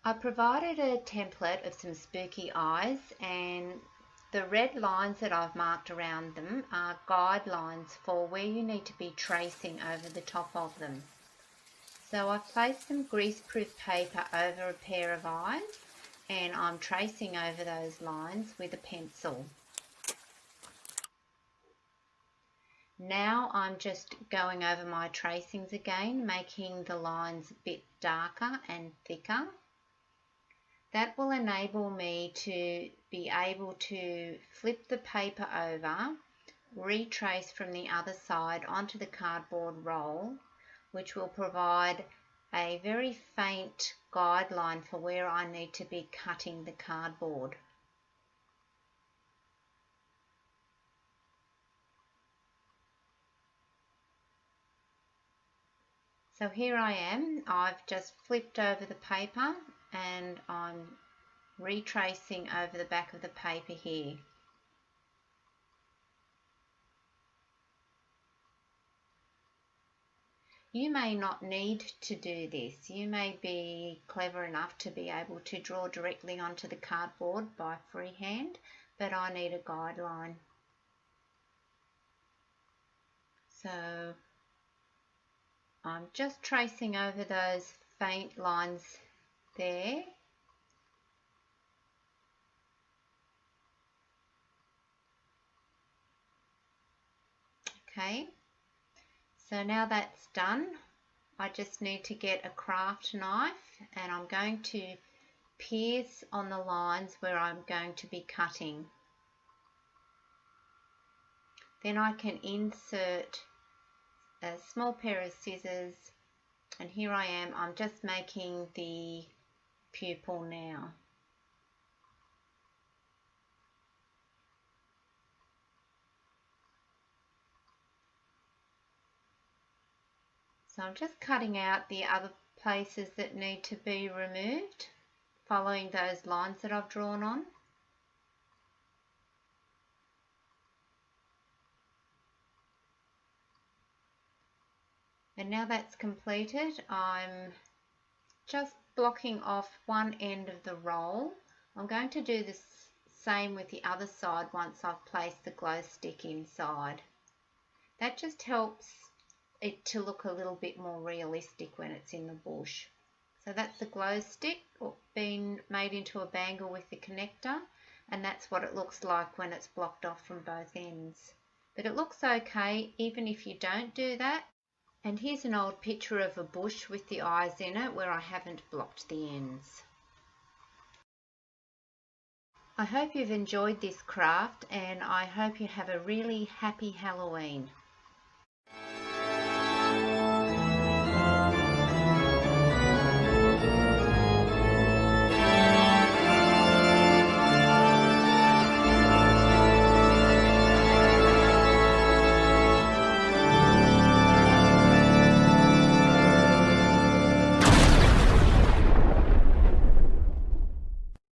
I provided a template of some spooky eyes, and the red lines that I've marked around them are guidelines for where you need to be tracing over the top of them. So I've placed some greaseproof paper over a pair of eyes, and I'm tracing over those lines with a pencil. Now I'm just going over my tracings again, making the lines a bit darker and thicker. That will enable me to be able to flip the paper over, retrace from the other side onto the cardboard roll, which will provide a very faint guideline for where I need to be cutting the cardboard. So here I am, I've just flipped over the paper and I'm retracing over the back of the paper here. You may not need to do this. You may be clever enough to be able to draw directly onto the cardboard by freehand, but I need a guideline. So I'm just tracing over those faint lines there. Okay, so now that's done, I just need to get a craft knife and I'm going to pierce on the lines where I'm going to be cutting. Then I can insert a small pair of scissors, and here I am, I'm just making the pupil now. So I'm just cutting out the other places that need to be removed, following those lines that I've drawn on. And now that's completed, I'm just blocking off one end of the roll. I'm going to do the same with the other side once I've placed the glow stick inside. That just helps it to look a little bit more realistic when it's in the bush. So that's the glow stick being made into a bangle with the connector, and that's what it looks like when it's blocked off from both ends. But it looks okay even if you don't do that. And here's an old picture of a bush with the eyes in it where I haven't blocked the ends. I hope you've enjoyed this craft, and I hope you have a really happy Halloween.